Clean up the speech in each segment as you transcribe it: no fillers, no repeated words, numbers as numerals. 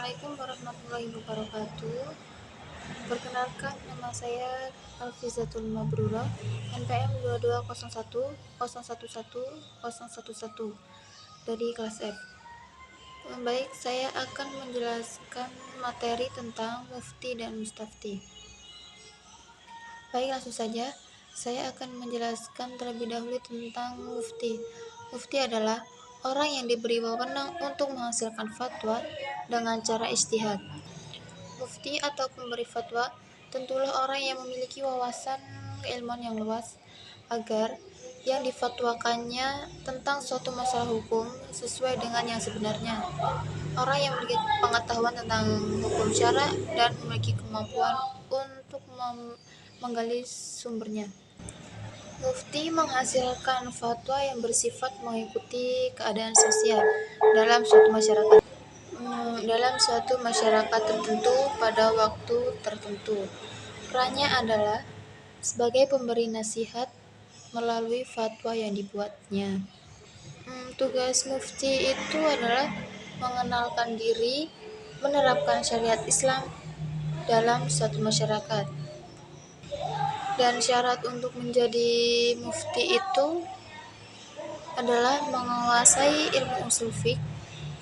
Assalamualaikum warahmatullahi wabarakatuh. Perkenalkan, nama saya Alfizatul Mabrurah, NPM 22010101111 dari kelas F. Baik, saya akan menjelaskan materi tentang mufti dan mustafti. Baik, langsung saja. Saya akan menjelaskan terlebih dahulu tentang mufti. Mufti adalah orang yang diberi wewenang untuk menghasilkan fatwa dengan cara ijtihad. Mufti atau pemberi fatwa tentulah orang yang memiliki wawasan keilmuan yang luas agar yang difatwakannya tentang suatu masalah hukum sesuai dengan yang sebenarnya. Orang yang memiliki pengetahuan tentang hukum syara dan memiliki kemampuan untuk menggali sumbernya. Mufti menghasilkan fatwa yang bersifat mengikuti keadaan sosial dalam suatu masyarakat tertentu pada waktu tertentu. Perannya adalah sebagai pemberi nasihat melalui fatwa yang dibuatnya. Tugas mufti itu adalah mengenalkan diri, menerapkan syariat Islam dalam suatu masyarakat. Dan syarat untuk menjadi mufti itu adalah menguasai ilmu usul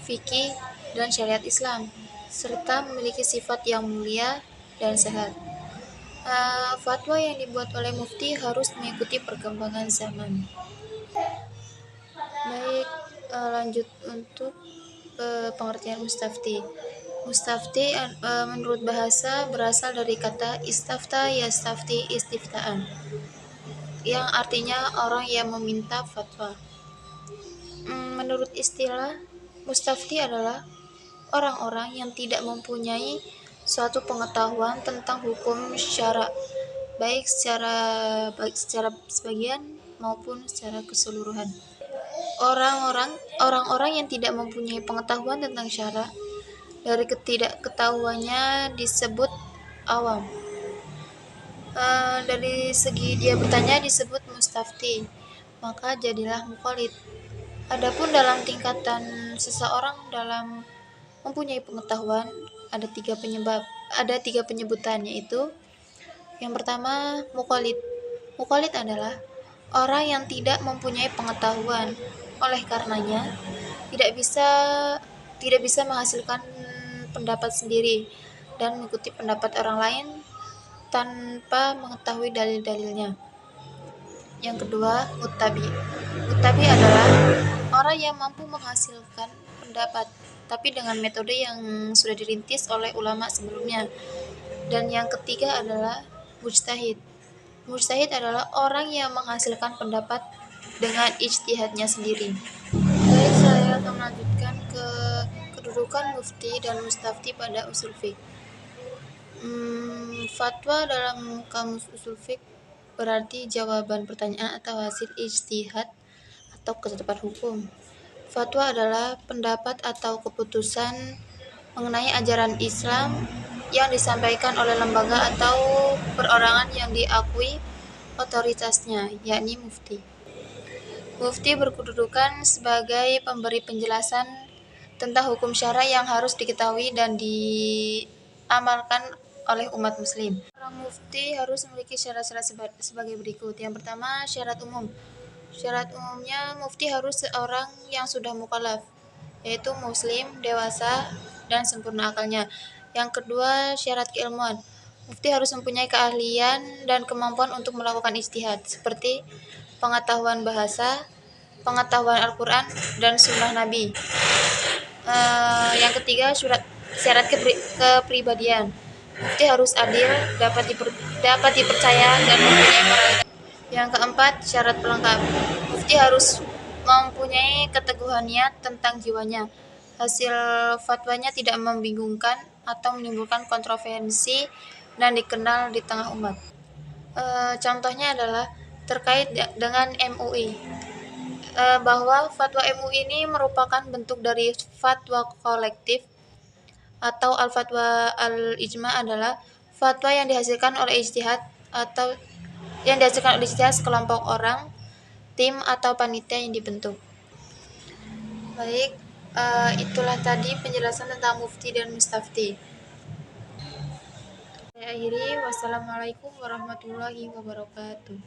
fikih dan syariat Islam, serta memiliki sifat yang mulia dan sehat. Fatwa yang dibuat oleh mufti harus mengikuti perkembangan zaman. Baik, lanjut untuk pengertian mustafti. Mustafti menurut bahasa berasal dari kata istafta yastafti istiftaan, yang artinya orang yang meminta fatwa. Menurut istilah, mustafti adalah orang-orang yang tidak mempunyai suatu pengetahuan tentang hukum syara, baik secara sebagian maupun secara keseluruhan. Orang-orang yang tidak mempunyai pengetahuan tentang syara dari ketidakketahuannya disebut awam. Dari segi dia bertanya disebut mustafti, maka jadilah muqallid. Adapun dalam tingkatan seseorang dalam mempunyai pengetahuan ada tiga penyebutan, yaitu yang pertama muqallid. Muqallid adalah orang yang tidak mempunyai pengetahuan, oleh karenanya tidak bisa menghasilkan pendapat sendiri dan mengikuti pendapat orang lain tanpa mengetahui dalil-dalilnya. Yang kedua, muttabi. Muttabi adalah orang yang mampu menghasilkan pendapat tapi dengan metode yang sudah dirintis oleh ulama sebelumnya. Dan yang ketiga adalah mujtahid. Mujtahid adalah orang yang menghasilkan pendapat dengan ijtihadnya sendiri. Baik, saya akan melanjutkan ke kedudukan mufti dan mustafti pada usul fiqh. Fatwa dalam kamus usul fiqh berarti jawaban pertanyaan atau hasil ijtihad atau ketetapan hukum. Fatwa adalah pendapat atau keputusan mengenai ajaran Islam yang disampaikan oleh lembaga atau perorangan yang diakui otoritasnya, yakni mufti. Mufti berkedudukan sebagai pemberi penjelasan tentang hukum syara yang harus diketahui dan diamalkan oleh umat muslim. Orang mufti harus memiliki syarat-syarat sebagai berikut. Yang pertama, syarat umum. Syarat umumnya mufti harus seorang yang sudah mukallaf, yaitu muslim, dewasa, dan sempurna akalnya. Yang kedua, syarat keilmuan. Mufti harus mempunyai keahlian dan kemampuan untuk melakukan ijtihad, seperti pengetahuan bahasa, pengetahuan Al-Quran, dan sunnah Nabi. Yang ketiga, syarat kepribadian. Mufti harus adil, dapat dipercaya, dan mempunyai moralitas. Yang keempat, syarat pelengkap. Mufti harus mempunyai keteguhan niat tentang jiwanya. Hasil fatwanya tidak membingungkan atau menimbulkan kontroversi dan dikenal di tengah umat. Contohnya adalah terkait dengan MUI, bahwa fatwa MUI ini merupakan bentuk dari fatwa kolektif, atau al-fatwa al-ijma adalah fatwa yang dihasilkan oleh ijtihad sekelompok orang, tim atau panitia yang dibentuk. Baik, Itulah tadi penjelasan tentang mufti dan mustafti. Saya akhiri, wassalamualaikum warahmatullahi wabarakatuh.